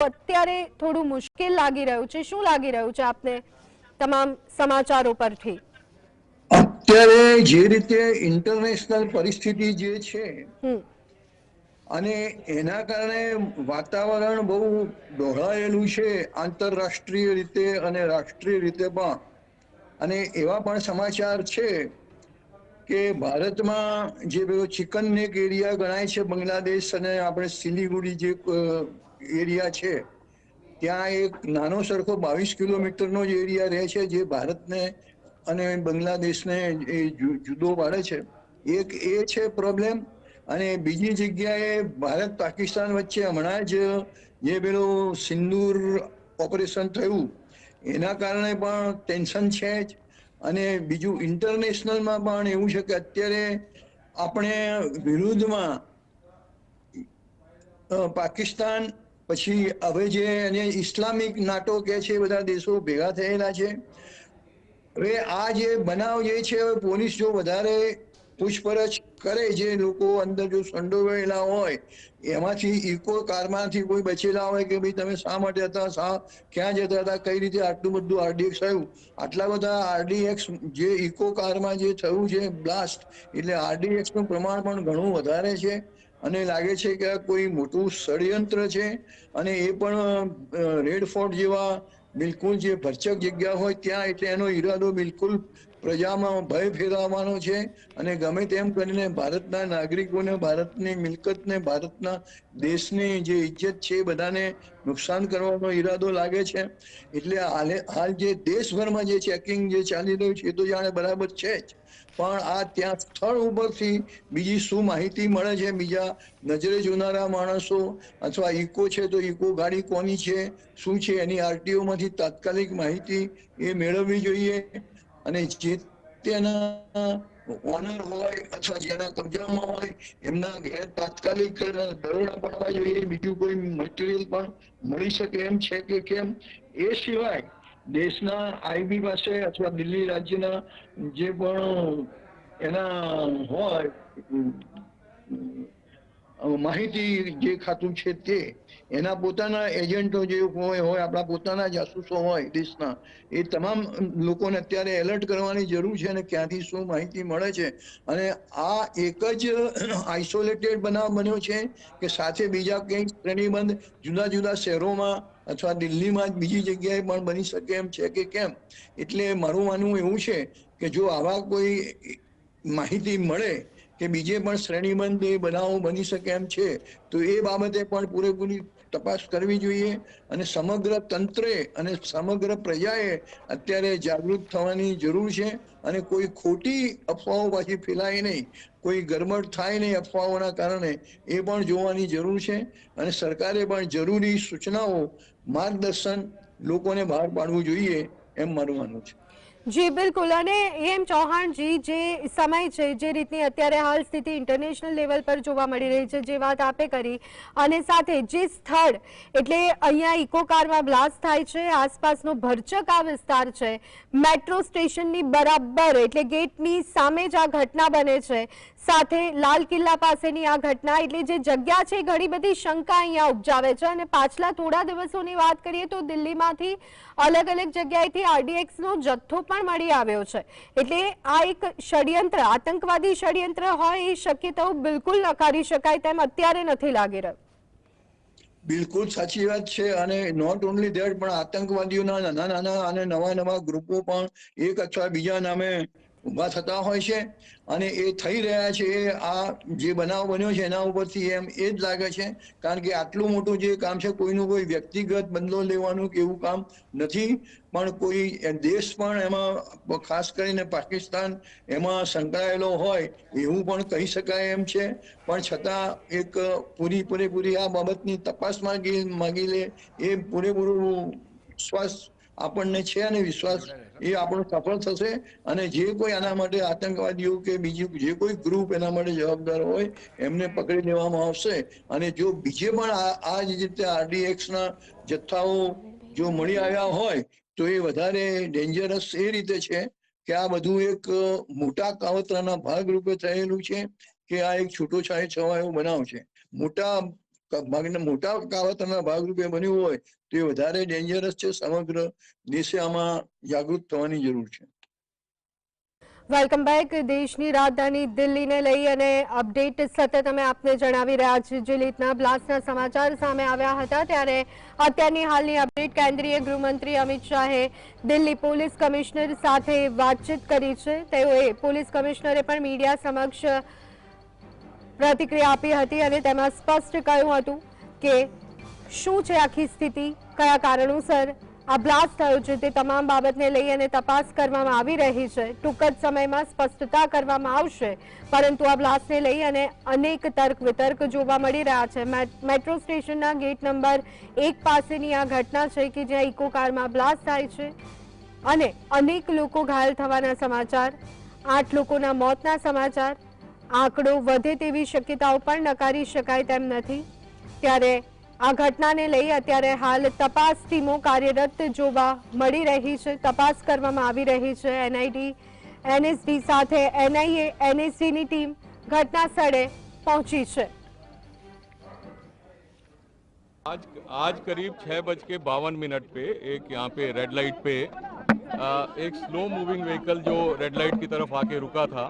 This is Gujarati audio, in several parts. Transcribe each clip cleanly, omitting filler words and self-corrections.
અત્યારે થોડું મુશ્કેલ લાગી રહ્યું છે? શું લાગી રહ્યું છે આપને તમામ સમાચારો પરથી? અત્યારે જે રીતે ઇન્ટરનેશનલ પરિસ્થિતિ જે છે અને એના કારણે વાતાવરણ બહુ દોહરાયેલું છે આંતરરાષ્ટ્રીય રીતે અને રાષ્ટ્રીય રીતે પણ. અને એવા પણ સમાચાર છે કે ભારતમાં જે પેલો ચિકન નેક એરિયા ગણાય છે બાંગ્લાદેશ અને આપણે સિલીગુડી જે એરિયા છે, ત્યાં એક નાનો સરખો 22 કિલોમીટરનો જ એરિયા રહે છે જે ભારતને અને બાંગ્લાદેશને એ જુદો પાડે છે. એક એ છે પ્રોબ્લેમ. અને બીજી જગ્યાએ ભારત પાકિસ્તાન વચ્ચે હમણાં જ જે પેલું સિંદૂર ઓપરેશન થયું એના કારણે પણ ટેન્શન છે જ. અને બીજું ઇન્ટરનેશનલમાં પણ એવું છે કે અત્યારે આપણે વિરુદ્ધમાં પાકિસ્તાન પછી હવે જે એને ઇસ્લામિક નાટો કે છે બધા દેશો ભેગા થયેલા છે. હવે આ જે બનાવ જે છે પોલીસ જો વધારે પૂછપરછ કરે, જે લોકો અંદર જો સંડોવાયેલા હોય એમાંથી ઇકો કારમાંથી કોઈ બચેલા હોય કે ભાઈ તમે શા માટે હતા, ક્યાં જતા હતા, કઈ રીતે આટલું બધું આરડીએક્સ થયું, આટલા બધા આરડીએક્સ જે ઇકો કારમાં જે થયું છે બ્લાસ્ટ, એટલે આરડીએક્સ નું પ્રમાણ પણ ઘણું વધારે છે. અને લાગે છે કે કોઈ મોટું ષડયંત્ર છે. અને એ પણ રેડ ફોર્ટ જેવા બિલકુલ જે ભરચક જગ્યા હોય ત્યાં, એટલે એનો ઈરાદો બિલકુલ પ્રજામાં ભય ફેલાવવાનો છે. અને ગમે તેમ કરીને ભારતના નાગરિકોને, ભારતની મિલકતને, ભારતના દેશની જે ઇજ્જત છે એ બધાને નુકસાન કરવાનો ઈરાદો લાગે છે. એટલે હાલ જે દેશભરમાં જે ચેકિંગ જે ચાલી રહ્યું છે એ તો જાણે બરાબર છે જ, પણ આ ત્યાં સ્થળ ઉપરથી બીજી શું માહિતી મળે છે, બીજા નજરે જોનારા માણસો અથવા ઇકો છે તો ઇકો ગાડી કોની છે, શું છે, એની આરટીઓ માંથી તાત્કાલિક માહિતી એ મેળવવી જોઈએ. અને જે તેના ઓનર હોય અથવા જેના કબજામાં હોય એમના ઘેર તાત્કાલિક દરોડા પાડવા જોઈએ. બીજું કોઈ મટીરિયલ પણ મળી શકે એમ છે કે કેમ. એ સિવાય દેશના આઈબી પાસે અથવા દિલ્હી રાજ્યના જે પણ એના હોય માહિતી જે ખાતું છે તે એના પોતાના એજન્ટો જે હોય આપણા પોતાના જાસૂસો હોય દેશના, એ તમામ લોકોને અત્યારે એલર્ટ કરવાની જરૂર છે. અને ક્યાંથી શું માહિતી મળે છે. અને આ એક જ આઇસોલેટેડ બનાવ બન્યો છે કે સાથે બીજા કંઈક શ્રેણીબંધ જુદા જુદા શહેરોમાં અથવા દિલ્હીમાં જ બીજી જગ્યાએ પણ બની શકે એમ છે કે કેમ. એટલે મારું માનવું એવું છે કે જો આવા કોઈ માહિતી મળે કે બીજે પણ શ્રેણીબંધ એ બનાવો બની શકે એમ છે તો એ બાબતે પણ પૂરેપૂરી તપાસ કરવી જોઈએ. અને સમગ્ર તંત્રે અને સમગ્ર પ્રજાએ અત્યારે જાગૃત થવાની જરૂર છે. અને કોઈ ખોટી અફવાઓ પાછી ફેલાય નહીં, કોઈ ગરબડ થાય નહીં અફવાઓના કારણે, એ પણ જોવાની જરૂર છે. અને સરકારે પણ જરૂરી સૂચનાઓ, માર્ગદર્શન લોકોને બહાર પાડવું જોઈએ એમ મારું માનવું છે. જી બિલકુલ. અને એમ ચૌહાણજી, જે સમય છે, જે રીતની અત્યારે હાલ સ્થિતિ ઇન્ટરનેશનલ લેવલ પર જોવા મળી રહી છે, જે વાત આપે કરી, અને સાથે જે સ્થળ એટલે અહીંયા ઇકો કારમાં બ્લાસ્ટ થાય છે, આસપાસનો ભરચક આ વિસ્તાર છે, મેટ્રો સ્ટેશનની બરાબર એટલે ગેટની સામે જ આ ઘટના બને છે, સાથે લાલ કિલ્લા પાસેની આ ઘટના, એટલે જે જગ્યા છે ઘણી બધી શંકા અહીંયા ઉપજાવે છે. અને પાછલા થોડા દિવસોની વાત કરીએ તો દિલ્હીમાંથી અલગ અલગ જગ્યાએથી આરડીએક્સનો જથ્થો પણ મળી આવ્યો છે. એટલે આ એક ષડયંત્ર, આતંકવાદી ષડયંત્ર હોય એ શક્યતાઓ બિલકુલ નકારી શકાય તેમ અત્યારે નથી લાગી રહ્યું. બિલકુલ સાચી વાત છે. અને નોટ ઓનલી ધેટ, પણ આતંકવાદીઓના નાના નાના અને નવા નવા ગ્રુપો પણ એક અથવા બીજા નામે ઉભા થતા હોય છે. અને એ થઈ રહ્યા છે. આ જે બનાવ બન્યો છે એના ઉપરથી એમ એ જ લાગે છે. કારણ કે આટલું મોટું જે કામ છે, કોઈનું કોઈ વ્યક્તિગત બદલો લેવાનું કે એવું કામ નથી, પણ કોઈ દેશ પણ એમાં ખાસ કરીને પાકિસ્તાન એમાં સંકળાયેલો હોય એવું પણ કહી શકાય એમ છે. પણ છતાં એક પૂરેપૂરી આ બાબતની તપાસ માગી લે એ પૂરેપૂરું વિશ્વાસ આપણને છે. અને વિશ્વાસ એ આપણો સફળ થશે. અને જે કોઈ આના માટે આતંકવાદીઓ કે બીજું જે કોઈ ગ્રુપ એના માટે જવાબદાર હોય એમને પકડી લેવામાં આવશે. અને જો બીજે પણ આ જ રીતે આરડીએક્સ ના જથ્થાઓ જો મળી આવ્યા હોય તો એ વધારે ડેન્જરસ એ રીતે છે કે આ બધું એક મોટા કાવતરાના ભાગરૂપે થયેલું છે, કે આ એક છૂટો છવાયો બનાવ છે. મોટા મોટા કાવતરના ભાગરૂપે બન્યું હોય તો એ વધારે ડેન્જરસ છે. સમગ્ર દેશે આમાં જાગૃત થવાની જરૂર છે. Welcome back. દેશની રાજધાની દિલ્હીને લઈ અને અપડેટ સતત અમે આપને જણાવી રહ્યા છીએ. જે રીતના બ્લાસ્ટના સમાચાર સામે આવ્યા હતા ત્યારે અત્યારની હાલની અપડેટ કેન્દ્રીય ગૃહમંત્રી અમિત શાહે દિલ્હી પોલીસ કમિશનર સાથે વાતચીત કરી છે. તેઓએ પોલીસ કમિશનરે પણ મીડિયા સમક્ષ પ્રતિક્રિયા આપી હતી અને તેમાં સ્પષ્ટ કહ્યું હતું કે શું છે આખી સ્થિતિ, કયા કારણોસર આ બ્લાસ્ટ થયો છે તે તમામ બાબતને લઈ અને તપાસ કરવામાં આવી રહી છે. ટૂંક જ સમયમાં સ્પષ્ટતા કરવામાં આવશે. પરંતુ આ બ્લાસ્ટને લઈ અને અનેક તર્ક વિતર્ક જોવા મળી રહ્યા છે. મેટ્રો સ્ટેશનના ગેટ નંબર 1 પાસેની આ ઘટના છે કે જ્યાં ઇકો કારમાં બ્લાસ્ટ થાય છે અને અનેક લોકો ઘાયલ થવાના સમાચાર, 8 લોકોના મોતના સમાચાર, આંકડો વધે તેવી શક્યતાઓ પણ નકારી શકાય તેમ નથી. ત્યારે આ ઘટનાને લઈ અત્યારે હાલ તપાસ ટીમો કાર્યરત જોવા મળી રહી છે. તપાસ કરવામાં આવી રહી છે. એનઆઈટી, એનએસડી સાથે એનઆઈએ, એનએસડીની ટીમ ઘટના સ્થળે પહોંચી છે. आज करीब 6:52 पे एक यहाँ पे रेड लाइट पे एक स्लो मूविंग व्हीकल जो रेड लाइट की तरफ आके रुका था,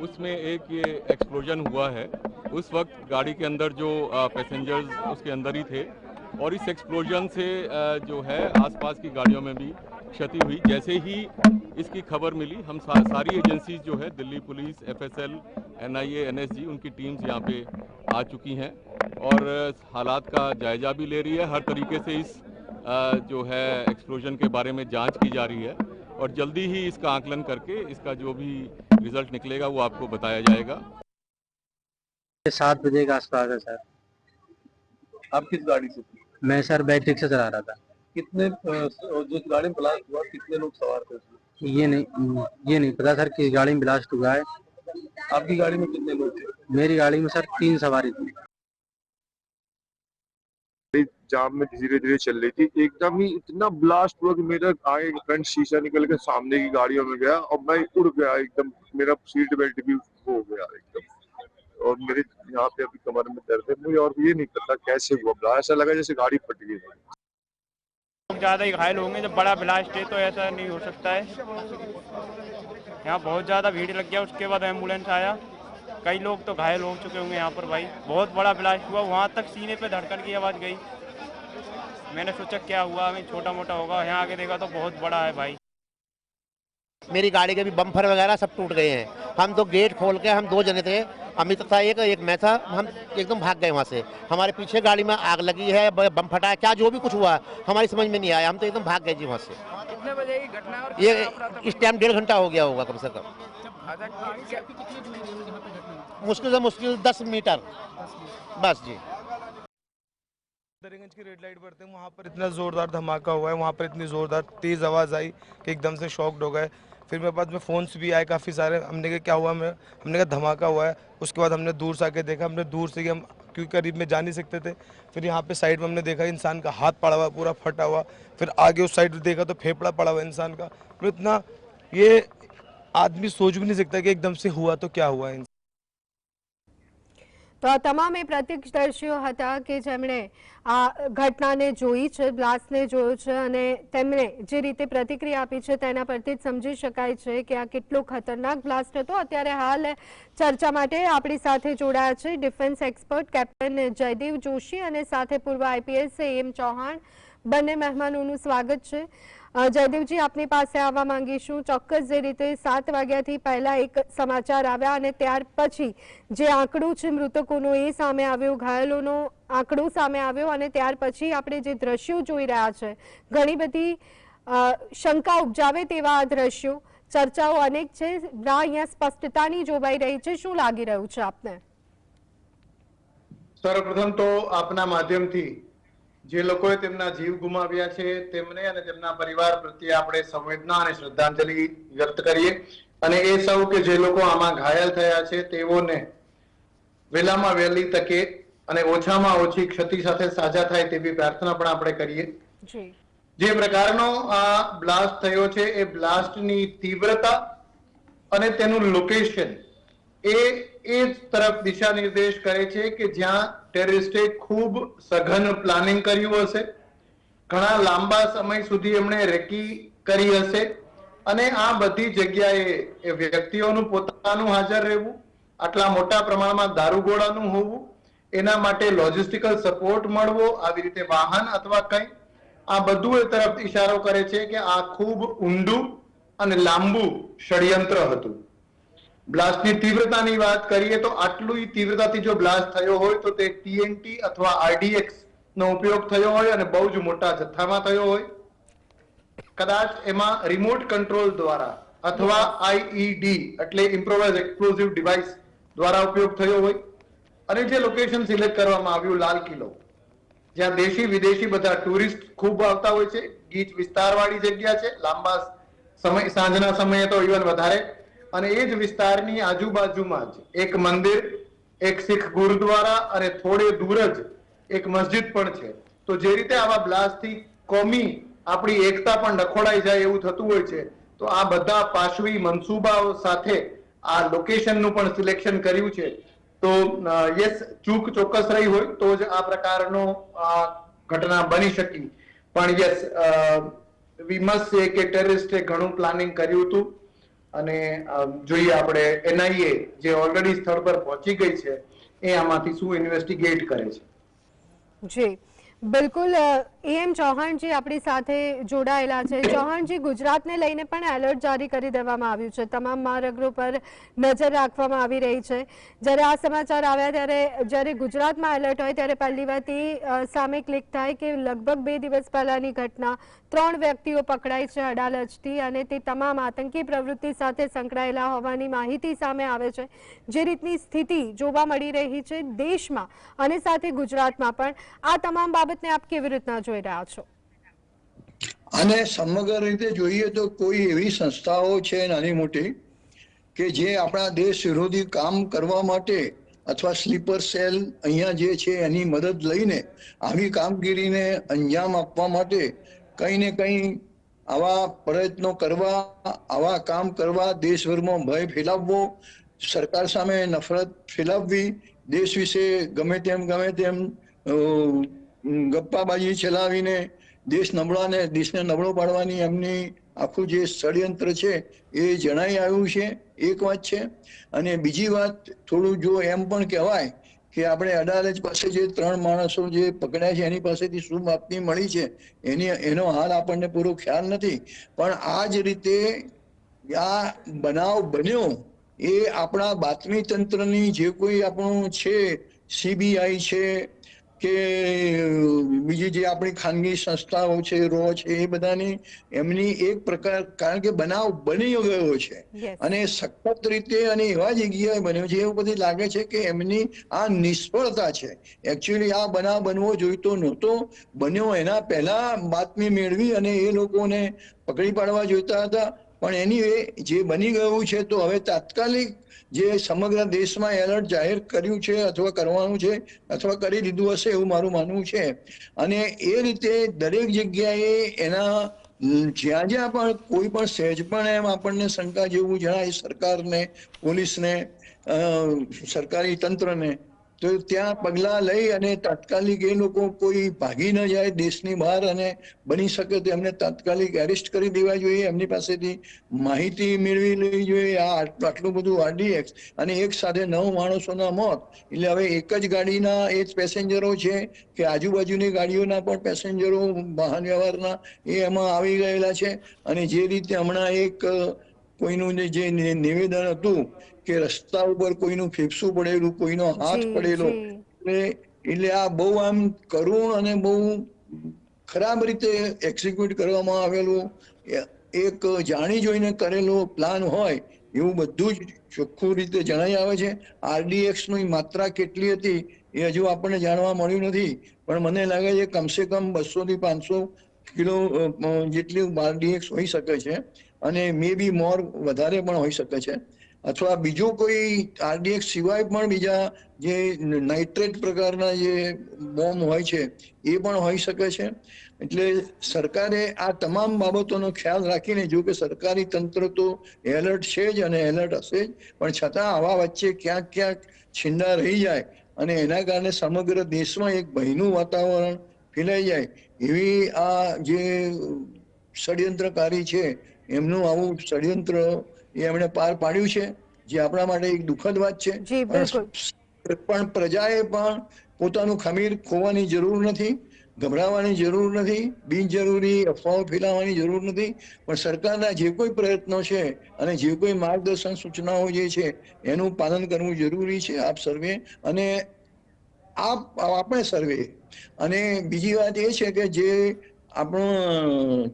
उसमें एक ये एक्सप्लोजन हुआ है. उस वक्त गाड़ी के अंदर जो पैसेंजर्स उसके अंदर ही थे और इस एक्सप्लोजन से जो है आसपास की गाड़ियों में भी क्षति हुई. जैसे ही इसकी खबर मिली, हम सारी एजेंसीज जो है Delhi police, FSL, NIA, NSG, उनकी टीम्स यहाँ पे आ चुकी हैं और हालात का जायजा भी ले रही है. हर तरीके से इस जो है एक्सप्लोजन के बारे में जांच की जा रही है और जल्दी ही इसका आकलन करके इसका जो भी रिजल्ट निकलेगा वो आपको बताया जाएगा. 7 बजे के आसपास है सर. आप किस गाड़ी से थे? मैं सर बैटरी रिक्शा चला रहा था. कितने जिस गाड़ी में ब्लास्ट हुआ कितने लोग सवार थे उसमें? ये नहीं पता सर कि गाड़ी में ब्लास्ट हुआ है. आपकी गाड़ी में कितने लोग थे? मेरी गाड़ी में सर 3 सवारी थी. जाम में धीरे धीरे चल रही थी, एकदम ही इतना ब्लास्ट हुआ कि मेरा आगे फ्रंट शीशा निकल के सामने की गाड़ियों में गया और मैं उड़ गया एकदम. मेरा सीट बेल्ट भी हो गया एकदम और मेरे यहाँ पे अभी कमर में दर्द है मुझे और ये नहीं पता कैसे हुआ ब्लास्ट. ऐसा लगा जैसे गाड़ी फट गई. लोग ज़्यादा ही घायल होंगे. जब बड़ा ब्लास्ट है तो ऐसा नहीं हो सकता है. यहाँ बहुत ज़्यादा भीड़ लग गया. उसके बाद एम्बुलेंस आया. कई लोग तो घायल हो चुके होंगे यहाँ पर. भाई बहुत बड़ा ब्लास्ट हुआ. वहाँ तक सीने पे धड़कन की आवाज़ गई. मैंने सोचा क्या हुआ, हमें छोटा मोटा होगा. यहाँ आके देखा तो बहुत बड़ा है भाई. मेरी गाड़ी के भी बम्पर वगैरह सब टूट गए हैं. हम तो गेट खोल के, हम 2 जने थे, अमित था एक मैं था, हम एकदम भाग गए वहाँ से. हमारे पीछे गाड़ी में आग लगी है, बम फटा है, क्या जो भी कुछ हुआ हमारी समझ में नहीं आया. हम तो एकदम भाग गए जी वहाँ से. कितने बजे की घटना है? ये इस टाइम 1.5 घंटा हो गया होगा कम से कम. मुश्किल से मुश्किल 10 मीटर बस जी. दरियागंज की रेड लाइट पर थे, वहाँ पर इतना जोरदार धमाका हुआ है, वहाँ पर इतनी जोरदार तेज आवाज़ आई कि एकदम से शॉक्ड हो गए. फिर मेरे पास में फ़ोन्स भी आए काफ़ी सारे. हमने कहा क्या हुआ, हमने कहा धमाका हुआ है. उसके बाद हमने दूर से आके देखा. हमने दूर से हम क्योंकि करीब में जा नहीं सकते थे. फिर यहाँ पे साइड में हमने देखा इंसान का हाथ पड़ा हुआ, पूरा फटा हुआ. फिर आगे उस साइड देखा तो फेफड़ा पड़ा हुआ इंसान का. तो इतना ये आदमी सोच भी नहीं सकता कि एकदम से हुआ तो क्या हुआ. તો આ તમામે પ્રત્યક્ષદર્શીઓ હતા કે જેમણે આ ઘટનાને જોઈ છે, બ્લાસ્ટને જોયો છે અને તેમણે જે રીતે પ્રતિક્રિયા આપી છે તેના પરથી જ સમજી શકાય છે કે આ કેટલો ખતરનાક બ્લાસ્ટ હતો. અત્યારે હાલ ચર્ચા માટે આપણી સાથે જોડાયા છે defence expert captain Jaydev Joshi અને સાથે પૂર્વ આઈપીએસ એમ ચૌહાણ. બંને મહેમાનોનું સ્વાગત છે. જયદેવજી, આપની પાસે આવવા માંગીશું. ચોક્કસ જે રીતે 7 વાગ્યાથી પહેલા એક સમાચાર આવ્યા અને ત્યાર પછી જે આંકડો છે મૃતકોનો એ સામે આવ્યો, ઘાયલોનો આંકડો સામે આવ્યો અને ત્યાર પછી આપણે જે દ્રશ્યો જોઈ રહ્યા છે, ઘણી બધી શંકા ઉપજાવે તેવા આ દ્રશ્યો, ચર્ચાઓ અનેક છે. અહીંયા સ્પષ્ટતાની જોવાઈ રહી છે. શું લાગી રહ્યું છે આપને? સર્વપ્રથમ તો આપના માધ્યમથી જે લોકોએ તેમના જીવ ગુમાવ્યા છે તેમને અને તેમના પરિવાર પ્રત્યે આપણે સંવેદના અને શ્રદ્ધાંજલિ વ્યક્ત કરીએ અને એ સૌ કે જે લોકો આમાં ઘાયલ થયા છે તેઓને વહેલામાં વહેલી તકે અને ઓછામાં ઓછી ક્ષતિ સાથે સાજા થાય તેવી પ્રાર્થના પણ આપણે કરીએ. જે પ્રકારનો આ બ્લાસ્ટ થયો છે એ બ્લાસ્ટની તીવ્રતા અને તેનું લોકેશન એ તરફ દિશા નિર્દેશ કરે છે કે જ્યાં ટેરરિસ્ટે ખૂબ સઘન પ્લાનિંગ કર્યું હશે, ઘણા લાંબા સમય સુધી એમણે રેકી કરી હશે, અને આ બધી જગ્યાએ એ વ્યક્તિઓનું પોતાનું હાજર રહેવું, આટલા મોટા પ્રમાણમાં દારૂગોળાનું હોવું, એના માટે લોજિસ્ટિકલ સપોર્ટ મળવો, આવી રીતે વાહન અથવા કંઈ, આ બધું એ તરફ ઇશારો કરે છે કે આ ખૂબ ઊંડું અને લાંબુ ષડયંત્ર હતું. બ્લાસ્ટની તીવ્રતાની વાત કરીએ તો આટલી તીવ્રતાથી જો બ્લાસ્ટ થયો હોય તો તે TNT અથવા RDX નો ઉપયોગ થયો હોય અને બહુ જ મોટા જથ્થામાં થયો હોય. કદાચ એમાં રિમોટ કંટ્રોલ દ્વારા અથવા IED એટલે ઇમ્પ્રોવાઇઝ એક્સપ્લોઝિવ ડિવાઇસ દ્વારા ઉપયોગ થયો હોય. અને જે લોકેશન સિલેક્ટ કરવામાં આવ્યું, લાલ કિલ્લો, જ્યાં દેશી વિદેશી બધા ટુરિસ્ટ ખૂબ આવતા હોય છે, ગીચ વિસ્તારવાળી જગ્યા છે, લાંબા સમય સાંજના સમયે તો ઇવન વધારે, અને એ જ વિસ્તારની આજુબાજુમાં જ એક મંદિર, એક શીખ ગુરુદ્વારા અને થોડે દૂર જ એક મસ્જિદ પણ છે. તો જે રીતે આવા બ્લાસ્ટથી કોમી આપણી એકતા પણ ડખોડાઈ જાય એવું થતું હોય છે, તો આ બધા પાશવી મનસુબાઓ સાથે આ લોકેશનનું પણ સિલેક્શન કર્યું છે. તો યસ, ચૂક ચોક્કસ રહી હોય તો જ આ પ્રકારનો ઘટના બની શકી. પણ યસ, વી મસ્ટ સે કે ટેરરિસ્ટે ઘણું પ્લાનિંગ કર્યું હતું. અને જોઈએ આપણે NIA જે ઓલરેડી સ્થળ પર પહોંચી ગઈ છે એ આમાંથી શું ઇન્વેસ્ટિગેટ કરે છે. જી બિલકુલ, AM ચૌહાણજી આપણી સાથે જોડાયેલા છે. ચૌહાણજી, ગુજરાતને લઈને પણ એલર્ટ જારી કરી દેવામાં આવ્યું છે, તમામ માર્ગો પર નજર રાખવામાં આવી રહી છે. જ્યારે આ સમાચાર આવ્યા ત્યારે જ્યારે ગુજરાતમાં એલર્ટ હોય ત્યારે પહેલી વાત એ સામે ક્લિક થાય કે લગભગ 2 દિવસ પહેલાની ઘટના, 3 વ્યક્તિઓ પકડાય છે અડાલજથી અને તે તમામ આતંકી પ્રવૃત્તિ સાથે સંકળાયેલા હોવાની માહિતી સામે આવે છે. જે રીતની સ્થિતિ જોવા મળી રહી છે દેશમાં અને સાથે ગુજરાતમાં પણ, આ તમામ બાબતને આપ કેવી રીતના જોઈ રહ્યા છો? અને સમગ્ર રીતે જોઈએ તો કોઈ એવી સંસ્થાઓ છે નાની મોટી કે જે આપણા દેશ વિરોધી કામ કરવા માટે અથવા સ્લીપર સેલ અહીંયા જે છે એની મદદ લઈને આવી કામગીરીને અંજામ આપવા માટે કંઈ ને કંઈ આવા પ્રયત્નો કરવા, આવા કામ કરવા, દેશભરમાં ભય ફેલાવવો, સરકાર સામે નફરત ફેલાવવી, દેશ વિશે ગમે તેમ ગપ્પાબાજી ચલાવીને દેશને નબળો પાડવાની એમની આખું જે ષડયંત્ર છે એ જણાઈ આવ્યું છે. એક વાત છે. અને બીજી વાત, થોડું જો એમ પણ કહેવાય કે આપણે અડાલજ પાસે જે 3 માણસો જે પકડ્યા છે એની પાસેથી શું બાતમી મળી છે એનો હાલ આપણને પૂરો ખ્યાલ નથી. પણ આ જ રીતે આ બનાવ બન્યો એ આપણા બાતમી તંત્રની જે કોઈ આપણું છે, CBI છે કે બીજી જે આપણી ખાનગી સંસ્થાઓ છે, RAW છે, એ બધાની એમની એક પ્રકાર, કારણ કે બનાવ બની ગયો છે અને સખત રીતે અને એવા જગ્યાએ બન્યો છે, એવું બધું લાગે છે કે એમની આ નિષ્ફળતા છે. એકચ્યુઅલી આ બનાવ બનવો જોઈતો નહોતો, બન્યો એના પહેલા બાતમી મેળવી અને એ લોકોને પકડી પાડવા જોઈતા હતા. પણ એની જે બની ગયું છે તો હવે તાત્કાલિક જે સમગ્ર દેશમાં એલર્ટ જાહેર કર્યું છે અથવા કરવાનું છે અથવા કરી દીધું હશે એવું મારું માનવું છે. અને એ રીતે દરેક જગ્યાએ એના જ્યાં જ્યાં પણ કોઈ પણ સહેજ પણ એમ આપણને શંકા જેવું જણાય સરકારને, પોલીસને, સરકારી તંત્રને, તો ત્યાં પગલાં લઈ અને તાત્કાલિક એ લોકો કોઈ ભાગી ન જાય દેશની બહાર અને બની શકે તો એમને તાત્કાલિક એરેસ્ટ કરી દેવા જોઈએ, એમની પાસેથી માહિતી મેળવી લેવી જોઈએ. આટલું બધું RDX અને એક સાથે 9 માણસોના મોત, એટલે હવે એક જ ગાડીના એ જ પેસેન્જરો છે કે આજુબાજુની ગાડીઓના પણ પેસેન્જરો વાહન વ્યવહારના એ એમાં આવી ગયેલા છે. અને જે રીતે હમણાં એક કોઈનું જે નિવેદન હતું કે રસ્તા ઉપર કોઈનું ફેફસું પડેલું, કોઈનો હાથ પડેલો, એટલે આ બહુ આમ કરુણ અને બહુ ખરાબ રીતે એક્ઝિક્યુટ કરવામાં આવેલું, એક જાણી જોઈને કરેલો પ્લાન હોય એવું બધું જ ચોખ્ખું રીતે જણાઈ આવે છે. RDX ની માત્રા કેટલી હતી એ હજુ આપણને જાણવા મળ્યું નથી, પણ મને લાગે છે કમસે કમ 200 થી 500 કિલો જેટલી RDX હોઈ શકે છે અને મે બી મોર વધારે પણ હોઈ શકે છે. અથવા બીજો કોઈ RDX સિવાય પણ બીજા જે નાઇટ્રેટ પ્રકારના જે બોમ્બ હોય છે એ પણ હોઈ શકે છે. એટલે સરકારે આ તમામ બાબતોનો ખ્યાલ રાખીને, જો કે સરકારી તંત્ર તો એલર્ટ છે જ અને એલર્ટ હશે જ, પણ છતાં આવા વચ્ચે ક્યાંક ક્યાંક છીંડા રહી જાય અને એના કારણે સમગ્ર દેશમાં એક ભયનું વાતાવરણ ફેલાઈ જાય એવી આ જે ષડયંત્રકારી છે એમનું આવું ષડયંત્ર એમણે પાર પાડ્યું છે, જે આપણા માટે એક દુઃખદ વાત છે. જી બિલકુલ. પણ પ્રજાએ પણ પોતાનું ખમીર ખોવાની જરૂર નથી, ગભરાવાની જરૂર નથી, બિનજરૂરી અફવાઓ ફેલાવવાની જરૂર નથી, પણ સરકારના જે કોઈ પ્રયત્નો છે અને જે કોઈ માર્ગદર્શન સૂચનાઓ જે છે એનું પાલન કરવું જરૂરી છે, આપ સર્વે અને આપણે સર્વે. અને બીજી વાત એ છે કે જે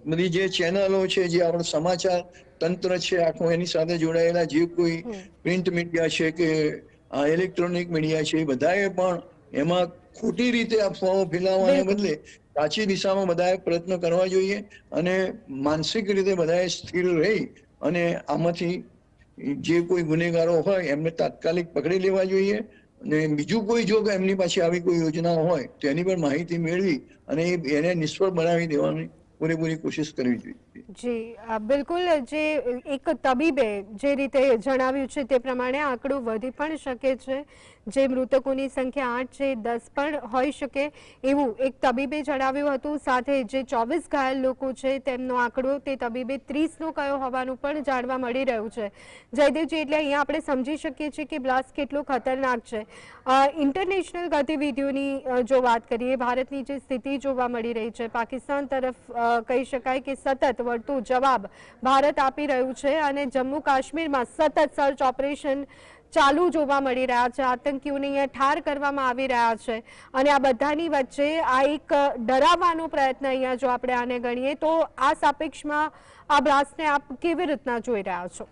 બધી જે ચેનલો છે, જે આપણું સમાચાર તંત્ર છે આખું, એની સાથે જોડાયેલા જે કોઈ પ્રિન્ટ મીડિયા છે કે ઇલેક્ટ્રોનિક મીડિયા છે, એ બધાએ પણ એમાં ખોટી રીતે અફવાઓ ફેલાવવાને બદલે સાચી દિશામાં બધાએ પ્રયત્ન કરવા જોઈએ અને માનસિક રીતે બધાએ સ્થિર રહી અને આમાંથી જે કોઈ ગુનેગારો હોય એમને તાત્કાલિક પકડી લેવા જોઈએ. અને બીજું કોઈ જો એમની પાસે આવી કોઈ યોજના હોય તો એની પણ માહિતી મેળવી અને એને નિષ્ફળ બનાવી દેવાની પૂરેપૂરી કોશિશ કરવી જોઈએ. જી બિલકુલ. જે એક તબીબે જે રીતે જણાવ્યું છે તે પ્રમાણે આંકડો વધી પણ શકે છે. જે મૃતકોની સંખ્યા 8 છે 10 પણ હોઈ શકે એવું એક તબીબે જણાવ્યું હતું. સાથે જે 24 ઘાયલ લોકો છે તેમનો આંકડો તે તબીબે 30નો કયો હોવાનું પણ જાણવા મળી રહ્યું છે. જયદેવજી, એટલે અહીંયા આપણે સમજી શકીએ છીએ કે બ્લાસ્ટ કેટલો ખતરનાક છે. ઇન્ટરનેશનલ ગતિવિધિઓની જો વાત કરીએ, ભારતની જે સ્થિતિ જોવા મળી રહી છે, પાકિસ્તાન તરફ કહી શકાય કે સતત વળતો જવાબ ભારત આપી રહ્યું છે અને જમ્મુ કાશ્મીરમાં સતત સર્ચ ઓપરેશન ચાલુ જોવા મળી રહ્યા છે. આતંકીઓને અહીંયા ઠાર કરવામાં આવી રહ્યા છે અને આ બધાની વચ્ચે આ એક ડરાવવાનો પ્રયત્ન અહીંયા જો આપણે આને ગણીએ તો આ સાપેક્ષમાં આ બ્લાસ્ટને આપ કેવી રીતના જોઈ રહ્યા છો?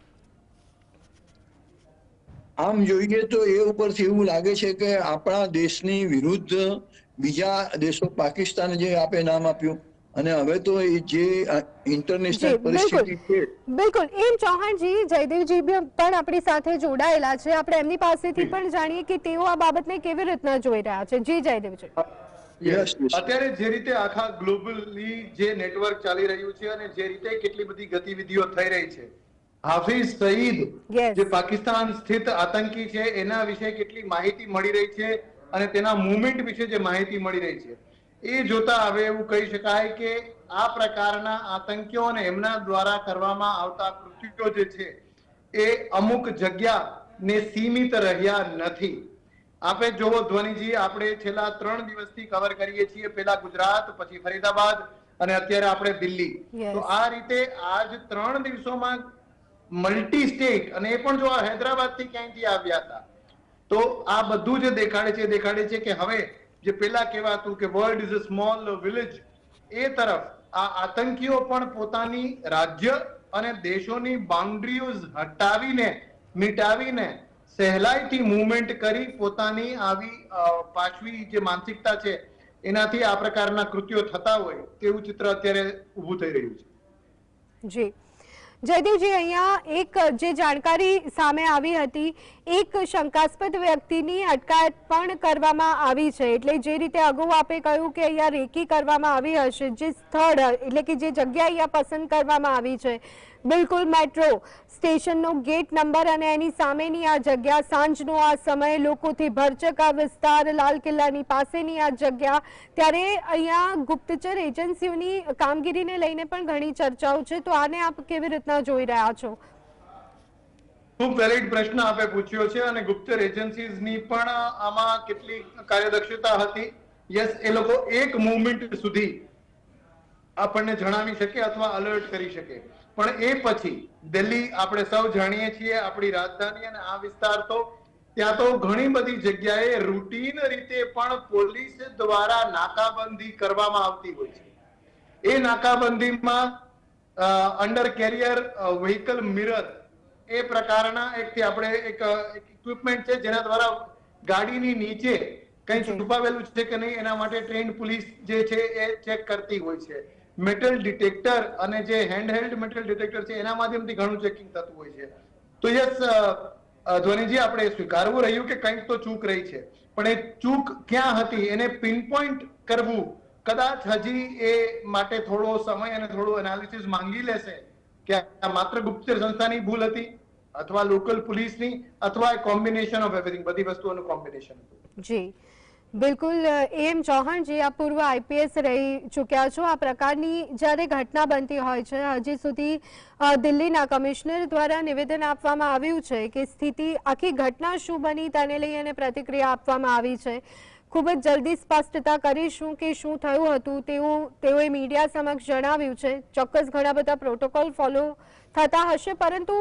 આમ જોઈએ તો એ ઉપરથી એવું લાગે છે કે આપણા દેશની વિરુદ્ધ બીજા દેશો, પાકિસ્તાન જે આપે નામ આપ્યું, અને હવે તો જે ઇન્ટરનેશનલ પરિસ્થિતિ છે. બિલકુલ. એમ ચૌહાણજી, જયદેવજી પણ આપણી સાથે જોડાયેલા છે, આપણે એમની પાસેથી પણ જાણીએ કે તેઓ આ બાબતને કેવી રીતના જોઈ રહ્યા છે. જી જયદેવજી. અત્યારે જે રીતે આખા ગ્લોબલી જે નેટવર્ક ચાલી રહ્યું છે અને જે રીતે કેટલી બધી ગતિવિધિઓ થઈ રહી છે, હાફિઝ સઈદ જે પાકિસ્તાન સ્થિત આતંકી છે એના વિશે કેટલી માહિતી મળી રહી છે અને તેના મૂવમેન્ટ વિશે જે માહિતી મળી રહી છે, એ જોતા હવે એવું કહી શકાય કે આ પ્રકારના આતંકીઓ અને એમના દ્વારા કરવામાં આવતા કૃત્યો જે છે એ અમુક જગ્યાને સીમિત રહ્યા નથી. આપણે જોવો ધ્વનિજી, આપણે છેલ્લા 3 દિવસથી કવર કરીએ છીએ, પહેલા ગુજરાત, પછી ફરીદાબાદ અને અત્યારે આપણે દિલ્હી. તો આ રીતે આજ 3 દિવસોમાં મલ્ટી સ્ટેટ, અને એ પણ જો હૈદરાબાદ થી ક્યાંયથી આવ્યા હતા, તો આ બધું જે દેખાડે છે કે હવે જે પેલા કહેવાતું કે world is a small village, એ તરફ આ આતંકીઓ પણ પોતાની રાજ્ય અને દેશોની બાઉન્ડ્રીઓ હટાવીને, મિટાવીને સહેલાઈથી મૂવમેન્ટ કરી પોતાની આવી પાછવી જે માનસિકતા છે એનાથી આ પ્રકારના કૃત્યો થતા હોય તેવું ચિત્ર અત્યારે ઊભું થઈ રહ્યું છે. જી જયદેવજી, અહીંયા એક જે જાણકારી સામે આવી હતી, એક શંકાસ્પદ વ્યક્તિની અટકાયત પણ કરવામાં આવી છે. એટલે જે રીતે અગાઉ આપે કહ્યું કે અહીંયા રેકી કરવામાં આવી હશે, જે સ્થળ એટલે કે જે જગ્યા અહીંયા પસંદ કરવામાં આવી છે, બિલકુલ મેટ્રો સ્ટેશનનો ગેટ નંબર અને એની સામેની આ જગ્યા, સાંજનો આ સમય, લોકોથી ભરચક આ વિસ્તાર, લાલ કિલ્લાની પાસેની આ જગ્યા, ત્યારે અહીંયા ગુપ્તચર એજન્સીઓની કામગીરીને લઈને પણ ઘણી ચર્ચાઓ છે. તો આને આપ કેવી રીતના જોઈ રહ્યા છો? ખૂબ વેલિડ પ્રશ્ન આપે પૂછ્યો છે અને ગુપ્તચર એજન્સીઝની પણ આમાં કેટલી કાર્યદક્ષતા હતી. યસ, એ લોકો એક મુવમેન્ટ સુધી આપણને જણાવી શકે અથવા અલર્ટ કરી શકે, પણ એ પછી દિલ્હી આપણે સૌ જાણીએ છીએ, આપણી રાજધાની, અને આ વિસ્તાર તો ત્યાં તો ઘણી બધી જગ્યાએ રૂટીન રીતે પણ પોલીસ દ્વારા નાકાબંધી કરવામાં આવતી હોય છે. એ નાકાબંધીમાં અંડર કેરિયર વ્હીકલ મિરર એ પ્રકારના આપણે એક ઇક્વિપમેન્ટ છે જેના દ્વારા ગાડીની નીચે કંઈ છુપાવેલું છે કે નહીં એના માટે ટ્રેન્ડ પોલીસ જે છે એ ચેક કરતી હોય છે. મેટલ ડિટેક્ટર અને જે હેન્ડહેલ્ડ મેટલ ડિટેક્ટર છે એના માધ્યમથી ઘણું ચેકિંગ થતું હોય છે. તો યસ ધ્વનિજી, આપણે સ્વીકારવું રહ્યું કે કંઈક તો ચૂક રહી છે, પણ એ ચૂક ક્યાં હતી એને પિનપોઈન્ટ કરવું કદાચ હજી એ માટે થોડો સમય અને થોડું એનાલિસિસ માંગી લેશે કે આ માત્ર ગુપ્તચર સંસ્થાની ભૂલ હતી અથવા લોકલ પોલીસની અથવા કોમ્બિનેશન ઓફ એવરીથિંગ, બધી વસ્તુઓનું કોમ્બિનેશન હતું. જી બિલકુલ. એમ ચૌહાણજી, આપ પૂર્વ આઈપીએસ રહી ચૂક્યા છો. આ પ્રકારની જ્યારે ઘટના બનતી હોય છે, હજી સુધી દિલ્હીના કમિશનર દ્વારા નિવેદન આપવામાં આવ્યું છે કે સ્થિતિ, આખી ઘટના શું બની તેને લઈ અને પ્રતિક્રિયા આપવામાં આવી છે. ખૂબ જ જલ્દી સ્પષ્ટતા કરીશું કે શું થયું હતું તેઓએ મીડિયા સમક્ષ જણાવ્યું છે. ચોક્કસ ઘણા બધા પ્રોટોકોલ ફોલો થતા હશે, પરંતુ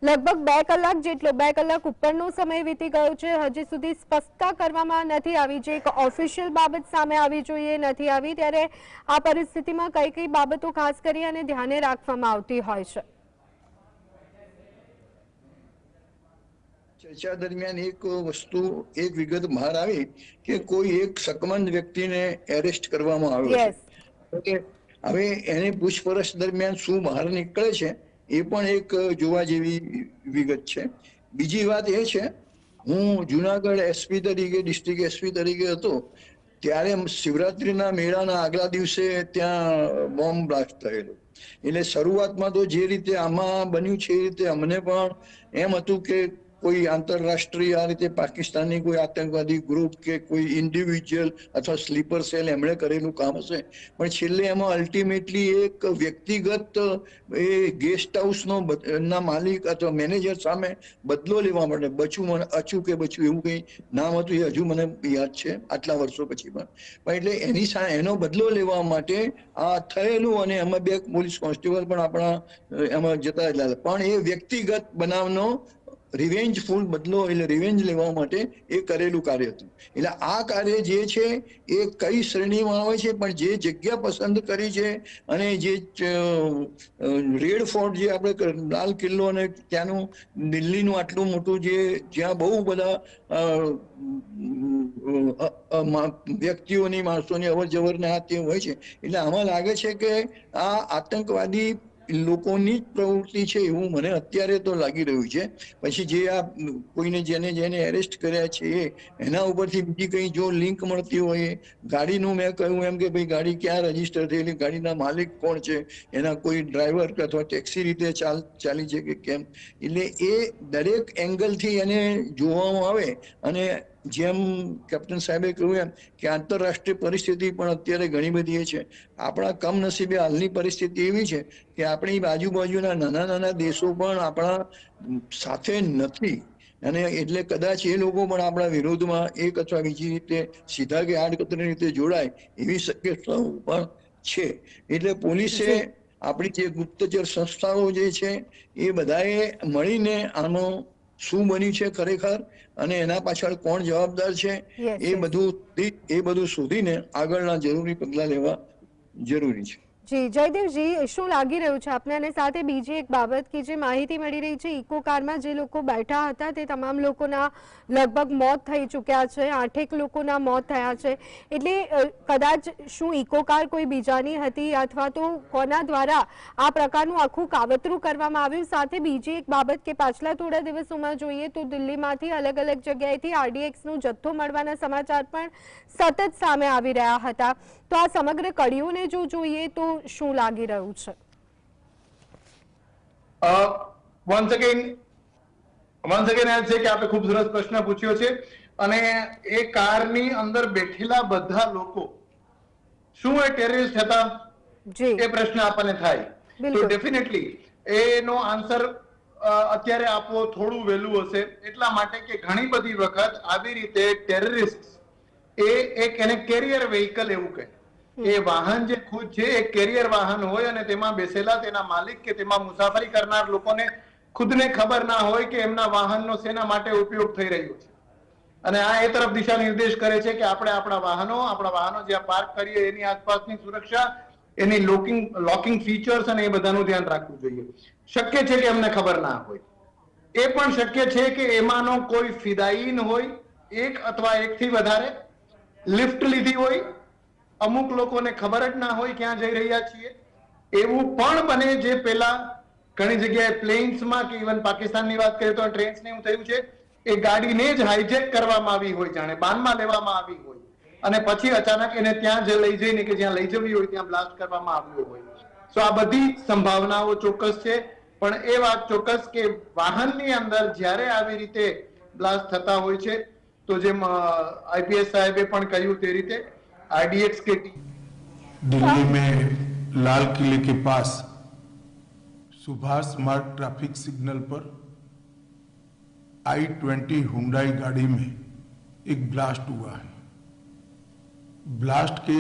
લગભગ 2 કલાક જેટલો, 2 કલાક ઉપરનો સમય વીતી ગયો છે. હજી સુધી સ્પષ્ટતા કરવામાં નથી આવી, જે એક ઓફિશિયલ બાબત સામે આવી જોઈએ નથી આવી. ત્યારે આ પરિસ્થિતિમાં કઈ કઈ બાબતો ખાસ કરી અને ધ્યાને રાખવામાં આવતી હોય છે? ચર્ચા દરમિયાન એક વસ્તુ, એક વિગત બહાર આવી કે કોઈ એક શકમંદ વ્યક્તિને એરેસ્ટ કરવામાં આવ્યો છે. હવે એને પૂછપરછ દરમિયાન શું બહાર નીકળે છે એ પણ એક જોવા જેવી વિગત છે. બીજી વાત એ છે, હું જુનાગઢ એસપી તરીકે, ડિસ્ટ્રિક્ટ એસપી તરીકે હતો ત્યારે શિવરાત્રીના મેળાના આગલા દિવસે ત્યાં બોમ્બ બ્લાસ્ટ થયેલો. એટલે શરૂઆતમાં તો જે રીતે આમાં બન્યું છે એ રીતે અમને પણ એમ હતું કે કોઈ આંતરરાષ્ટ્રીય આ રીતે પાકિસ્તાની કોઈ આતંકવાદી ગ્રુપ કે કોઈ ઇન્ડિવિજ્યુઅલ અથવા સ્લીપર સેલ એમણે કરેલું કામ હશે. પણ છેલ્લે એમાં અલ્ટિમેટલી એક વ્યક્તિગત એ ગેસ્ટ હાઉસનો ના માલિક અથવા મેનેજર સામે બદલો લેવા માટે, મને અચુ કે બચું એવું કંઈ નામ હતું, એ હજુ મને યાદ છે આટલા વર્ષો પછી પણ. એટલે એનો બદલો લેવા માટે આ થયેલું, અને એમાં 2 પોલીસ કોન્સ્ટેબલ પણ આપણા એમાં જતા રહેલા. પણ એ વ્યક્તિગત બનાવનો રિવેન્જફુલ બદલો, એટલે રિવેન્જ લેવા માટે એ કરેલું કાર્ય હતું. એટલે આ કાર્ય જે છે એ કઈ શ્રેણીમાં આવે છે, પણ જે જગ્યા પસંદ કરી છે અને જે રેડ ફોર્ટ, જે આપણે લાલ કિલ્લો અને ત્યાંનું દિલ્હીનું આટલું મોટું, જે જ્યાં બહુ બધા વ્યક્તિઓની, માણસોની અવર જવરને આ તે હોય છે. એટલે આમાં લાગે છે કે આ આતંકવાદી લોકોની જ પ્રવૃત્તિ છે એવું મને અત્યારે તો લાગી રહ્યું છે. પછી જે આ કોઈને જેને એરેસ્ટ કર્યા છે એના ઉપરથી બીજી કઈ જો લિંક મળતી હોય, ગાડીનું મેં કહ્યું એમ કે ભાઈ ગાડી ક્યાં રજીસ્ટર થયેલી, ગાડીના માલિક કોણ છે, એના કોઈ ડ્રાઈવર અથવા ટેક્સી રીતે ચાલી છે કે કેમ, એટલે એ દરેક એંગલથી એને જોવામાં આવે. અને જેમ કેપ્ટન સાહેબે કહ્યું એમ કે આંતરરાષ્ટ્રીય પરિસ્થિતિ પણ અત્યારે ઘણી બધી એ છે. આપણા કમનસીબે હાલની પરિસ્થિતિ એવી છે કે આપણી આજુબાજુના નાના નાના દેશો પણ આપણા સાથે નથી, અને એટલે કદાચ એ લોકો પણ આપણા વિરોધમાં એક અથવા બીજી રીતે સીધા કે આડકતરી રીતે જોડાય એવી શક્યતાઓ પણ છે. એટલે પોલીસે, આપણી જે ગુપ્તચર સંસ્થાઓ જે છે એ બધાએ મળીને આનો શું બન્યું છે ખરેખર અને એના પાછળ કોણ જવાબદાર છે એ બધું શોધીને આગળના જરૂરી પગલાં લેવા જરૂરી છે. જી જયદેવજી, શું લાગી રહ્યું છે આપને? અને સાથે બીજી એક બાબત કે જે માહિતી મળી રહી છે, ઇકો કારમાં જે લોકો બેઠા હતા તે તમામ લોકોના લગભગ મોત થઈ ચૂક્યા છે, 8 લોકોના મોત થયા છે. એટલે કદાચ શું ઇકો કાર કોઈ બીજાની હતી અથવા તો કોના દ્વારા આ પ્રકારનું આખું કાવતરું કરવામાં આવ્યું? સાથે બીજી એક બાબત કે પાછલા થોડા દિવસોમાં જોઈએ તો દિલ્હીમાંથી અલગ અલગ જગ્યાએથી RDXનો જથ્થો મળવાના સમાચાર પણ સતત સામે આવી રહ્યા હતા. તો આ સમગ્ર કડીઓને જો જોઈએ તો શું લાગી રહ્યું છે? વન્સ અગેન એમ છે કે આપણે ખૂબ સરસ પ્રશ્ન પૂછ્યો છે. અને એ કારની અંદર બેઠેલા બધા લોકો શું એ ટેરરિસ્ટ હતા એ પ્રશ્ન આપણને થાય. તો ડેફિનેટલી એનો આન્સર અત્યારે આપવો થોડું વહેલું હશે, એટલા માટે કે ઘણી બધી વખત આવી રીતે ટેરરિસ્ટ એને કેરિયર વ્હીકલ એવું કહે. એ વાહન જે ખુદ છે એ કેરિયર વાહન હોય અને તેમાં બેસેલા તેના માલિક કે તેમાં મુસાફરી કરનાર લોકોને ખુદને ખબર ના હોય કે એમના વાહનનો શેના માટે ઉપયોગ થઈ રહ્યો છે. અને આ એ તરફ દિશા નિર્દેશ કરે છે કે આપણે આપણા વાહનો જ્યાં પાર્ક કરીએ એની આસપાસની સુરક્ષા, એની લોકિંગ ફીચર્સ અને એ બધાનું ધ્યાન રાખવું જોઈએ. શક્ય છે કે એમને ખબર ના હોય. એ પણ શક્ય છે કે એમાંનો કોઈ ફિદાઈન હોય, એક અથવા એકથી વધારે લિફ્ટ લીધી હોય, અમુક લોકોને ખબર જ ના હોય ક્યાં જઈ રહ્યા છીએ. એવું પણ બને, જે પેલા ઘણી જગ્યાએ પ્લેન્સમાં કે ઇવન પાકિસ્તાનની વાત કરીએ તો ટ્રેન્સને એવું થયું છે, એ ગાડીને જ હાઈજેક કરવામાં આવી હોય, જાણે બાનમાં લેવામાં આવી હોય. અને પછી અચાનક એને ત્યાં જે લઈ જઈને કે જ્યાં લઈ જવી હોય ત્યાં બ્લાસ્ટ કરવામાં આવ્યો હોય. સો આ બધી સંભાવનાઓ ચોક્કસ છે, પણ એ વાત ચોક્કસ કે વાહનની અંદર જ્યારે આવી રીતે બ્લાસ્ટ થતા હોય છે તો જેમ આઈપીએસ સાહેબે પણ કહ્યું તે રીતે आरडीएक्स के दिल्ली में लाल किले के पास सुभाष मार्ग ट्रैफिक सिग्नल पर i20 हुंडई गाड़ी में एक ब्लास्ट हुआ है। ब्लास्ट के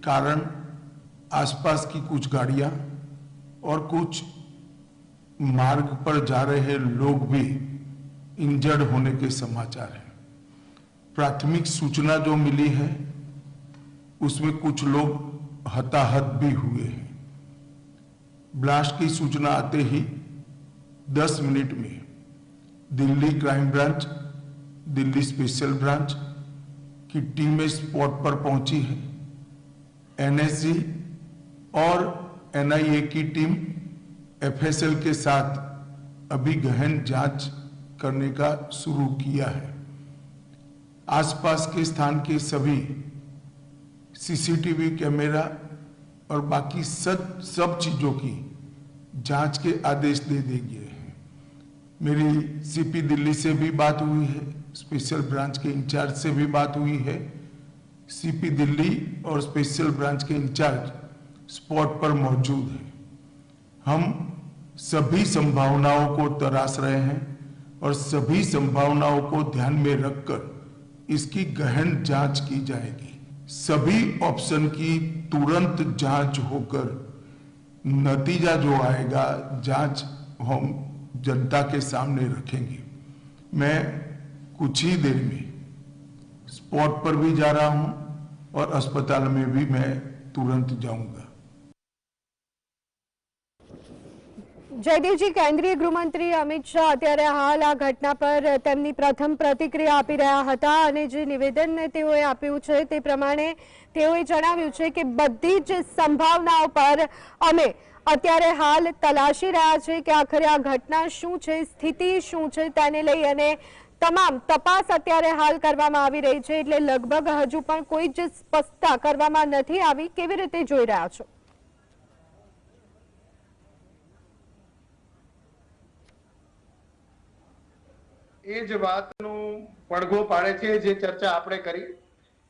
कारण आसपास की कुछ गाड़ियां और कुछ मार्ग पर जा रहे लोग भी इंजर्ड होने के समाचार हैं। प्राथमिक सूचना जो मिली है उसमें कुछ लोग हताहत भी हुए हैं। ब्लास्ट की सूचना आते ही 10 मिनट में Delhi crime branch, Delhi special branch की टीमें स्पॉट पर पहुंची है। एनएसजी और एनआईए की टीम एफएसएल के साथ अभी गहन जांच करने का शुरू किया है। आसपास के स्थान के सभी सीसीटीवी कैमरा और बाकी सब चीजों की जांच के आदेश दे दिए हैं। मेरी सीपी दिल्ली से भी बात हुई है, स्पेशल ब्रांच के इंचार्ज से भी बात हुई है। सीपी दिल्ली और स्पेशल ब्रांच के इंचार्ज स्पॉट पर मौजूद हैं। हम सभी संभावनाओं को तराश रहे हैं और सभी संभावनाओं को ध्यान में रखकर इसकी गहन जांच की जाएगी। सभी ऑप्शन की तुरंत जांच होकर नतीजा जो आएगा जांच हम जनता के सामने रखेंगे। मैं कुछ ही देर में स्पॉट पर भी जा रहा हूं और अस्पताल में भी मैं तुरंत जाऊंगा। જયદેવજી, કેન્દ્રીય ગૃહમંત્રી અમિત શાહ અત્યારે હાલ આ ઘટના પર તેમની પ્રથમ પ્રતિક્રિયા આપી રહ્યા હતા અને જે નિવેદન તેઓએ આપ્યું છે તે પ્રમાણે તેઓએ જણાવ્યું છે કે બધી જ સંભાવનાઓ પર અમે અત્યારે હાલ તલાશી રહ્યા છે કે આખરે આ ઘટના શું છે, સ્થિતિ શું છે તેને લઈ અને તમામ તપાસ અત્યારે હાલ કરવામાં આવી રહી છે। એટલે લગભગ હજુ પણ કોઈ જ સ્પષ્ટતા કરવામાં નથી આવી। કેવી રીતે જોઈ રહ્યા છો? એ જ વાતનો પડઘો પાડે છે જે ચર્ચા આપણે કરી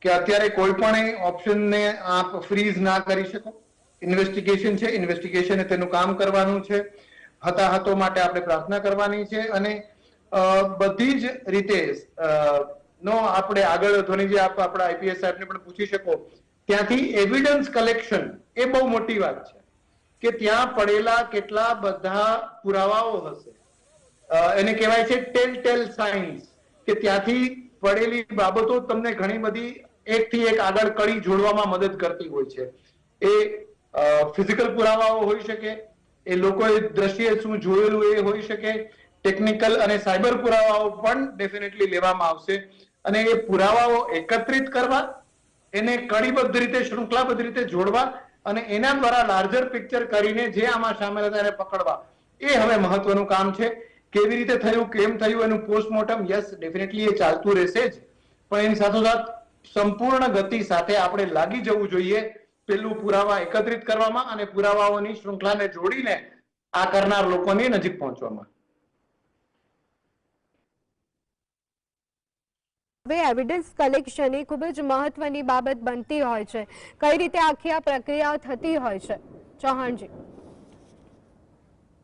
કે અત્યારે કોઈ પણ ઓપ્શનને આપ ફ્રીઝ ના કરી શકો। ઇન્વેસ્ટિગેશન છે, ઇન્વેસ્ટિગેશન તેનું કામ કરવાનું છે, હતાહતો માટે આપણે પ્રાર્થના કરવાની છે અને બધી જ રીતે નો આપણે આગળ વધવાની જે આપણા આઈપીએસ સાહેબને પણ પૂછી શકો ત્યાંથી એવિડન્સ કલેક્શન એ બહુ મોટી વાત છે કે ત્યાં પડેલા કેટલા બધા પુરાવાઓ હશે। એને કહેવાય છે ટેલ સાઇન્સ કે ત્યાંથી પડેલી બાબતો તમને ઘણી બધી એકથી એક આગળ કડી જોડવામાં મદદ કરતી હોય છે। એ ફિઝિકલ પુરાવાઓ હોઈ શકે, એ લોકોએ દ્રષ્ટિએ શું જોયેલું એ હોઈ શકે, ટેકનિકલ અને સાયબર પુરાવાઓ પણ ડેફિનેટલી લેવામાં આવશે અને એ પુરાવાઓ એકત્રિત કરવા, એને કડીબદ્ધ રીતે, શૃંખલાબદ્ધ રીતે જોડવા અને એના દ્વારા લાર્જર પિક્ચર કરીને જે આમાં સામેલ હતા એને પકડવા, એ હવે મહત્વનું કામ છે। કેવી રીતે થયું, કેમ થયું, એનું પોસ્ટમોર્ટમ યસ ડેફિનેટલી એ ચાલતું રહેશે જ, પણ એની સાથોસાથ સંપૂર્ણ ગતિ સાથે આપણે લાગી જવું જોઈએ પેલું પુરાવા એકત્રિત કરવામાં અને પુરાવાઓની શૃંખલાને જોડીને આ કરનાર લોકોની નજીક પહોંચવામાં। હવે એવિડન્સ કલેક્શન એ ખૂબ જ મહત્વની બાબત બનતી હોય છે। કઈ રીતે આખી આ પ્રક્રિયા થતી હોય છે, ચૌહાણજી?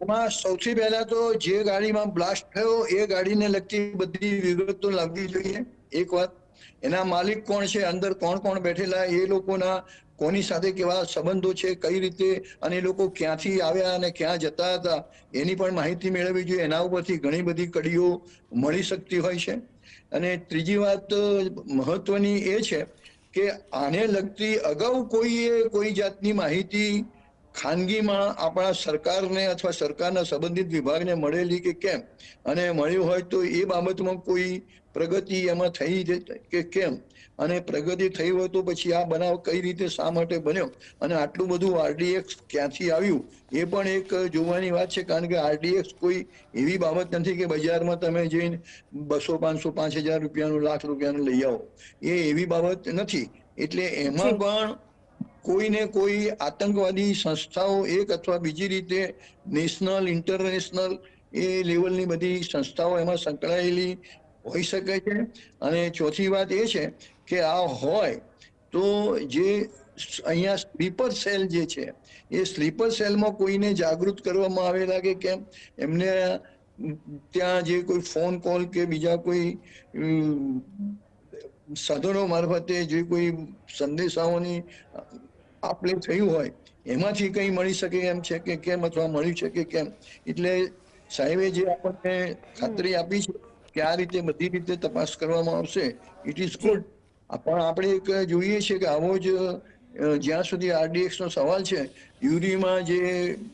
એમાં સૌથી પહેલા તો જે ગાડીમાં બ્લાસ્ટ થયો એ ગાડીને લગતી બધી વિગતો લાવવી જોઈએ। એક વાત, એના માલિક કોણ છે, અંદર કોણ કોણ બેઠેલા, એ લોકોના કોની સાથે કેવા સંબંધો છે, કઈ રીતે અને એ લોકો ક્યાંથી આવ્યા અને ક્યાં જતા હતા એની પણ માહિતી મેળવવી જોઈએ। એના ઉપરથી ઘણી બધી કડીઓ મળી શકતી હોય છે। અને ત્રીજી વાત મહત્વની એ છે કે આને લગતી અગાઉ કોઈ જાતની માહિતી ખાનગીમાં આપણા સરકારને અથવા સરકારના સંબંધિત વિભાગને મળેલી કે કેમ, અને મળ્યું હોય તો એ બાબતમાં કોઈ પ્રગતિ એમાં થઈ કે કેમ, અને પ્રગતિ થઈ હોય તો પછી આ બનાવ કઈ રીતે શા માટે બન્યો અને આટલું બધું આરડીએક્સ ક્યાંથી આવ્યું એ પણ એક જોવાની વાત છે। કારણ કે આરડીએક્સ કોઈ એવી બાબત નથી કે બજારમાં તમે જઈને 200, 500, 5,000 રૂપિયાનું, લાખ રૂપિયાનું લઈ આવો, એ એવી બાબત નથી। એટલે એમાં પણ કોઈને કોઈ આતંકવાદી સંસ્થાઓ એક અથવા બીજી રીતે નેશનલ ઇન્ટરનેશનલ એ લેવલની બધી સંસ્થાઓ એમાં સંકળાયેલી હોઈ શકે છે. અને ચોથી વાત એ છે કે આ હોય તો જે અહીંયા સ્લીપર સેલ જે છે એ સ્લીપર સેલમાં કોઈને જાગૃત કરવામાં આવેલા કે કેમ, એમને ત્યાં જે કોઈ ફોન કોલ કે બીજા કોઈ સાધનો મારફતે જે કોઈ સંદેશાઓની આપલે થયું હોય એમાંથી કંઈ મળી શકે એમ છે કે કેમ, અથવા મળી શકે કેમ. એટલે સાહેબે જે આપણને ખાતરી આપી છે કે આ રીતે બધી રીતે તપાસ કરવામાં આવશે, ઇટ ઇઝ ગુડ. પણ આપણે એક જોઈએ છીએ કે આવો જ જ્યાં સુધી RDX નો સવાલ છે, યુરીમાં જે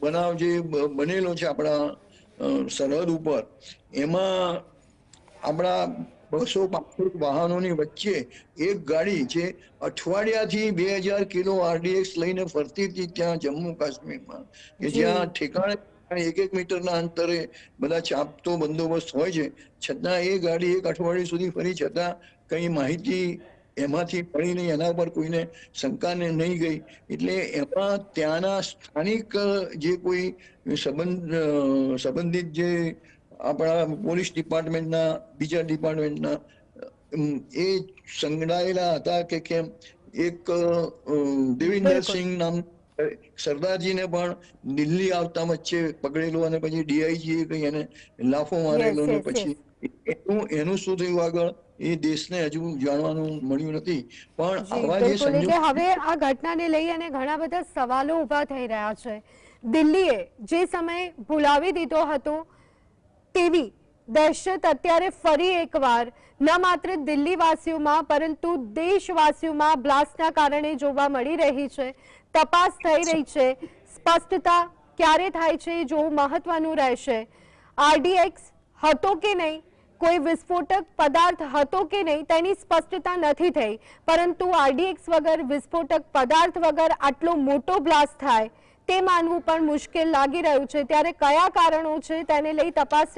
બનાવ જે બનેલો છે આપણા સરહદ ઉપર, એમાં આપણા 200-500 વાહનોની વચ્ચે એક ગાડી જે અઠવાડિયાથી 2000 કિલો RDX લઈને ફરતી હતી ત્યાં જમ્મુ કાશ્મીરમાં, કે જ્યાં ઠેકાણે 1-1 મીટરના અંતરે બધા ચાંપતો બંદોબસ્ત હોય છે, છતાં એ ગાડી એક અઠવાડિયું સુધી ફરી, છતાં કઈ માહિતી એમાંથી પડી નહીં, એના પર કોઈને શંકાને નહીં ગઈ. એટલે એમાં ત્યાંના સ્થાનિક જે કોઈ સંબંધિત જે આપણા પોલીસ ડિપાર્ટમેન્ટના બીજા ડિપાર્ટમેન્ટના એ સંકળાયેલા હતા કે કેમ. એક દેવિન્દરસિંહ નામ સરદારજીને પણ દિલ્હી આવતા વચ્ચે પકડેલો અને પછી DIG એ કઈ એને લાફો મારેલો ને પછી એનું શું થયું આગળ એ દેશને હજુ જાણવાનું મળ્યું નથી. પણ આવા જે હવે આ ઘટનાને લઈ અને ઘણા બધા સવાલો ઉભા થઈ રહ્યા છે. દિલ્હીએ જે સમય ભૂલાવી દીધો હતો તેવી દહેશત અત્યારે ફરી એકવાર ન માત્ર દિલ્હીવાસીઓમાં પરંતુ દેશવાસીઓમાં બ્લાસ્ટના કારણે જોવા મળી રહી છે. તપાસ થઈ રહી છે, સ્પષ્ટતા ક્યારે થાય છે એ જોવું મહત્વનું રહેશે. RDX હતો કે નહીં, કોઈ વિસ્ફોટક પદાર્થ હતો કે નહીં તેની સ્પષ્ટતા નથી થઈ, પરંતુ RDX વગર, વિસ્ફોટક પદાર્થ વગર આટલો મોટો બ્લાસ્ટ થાય તે માનવું પણ મુશ્કેલ લાગી રહ્યું છે. ત્યારે કયા કારણો છે તેને લઈ તપાસ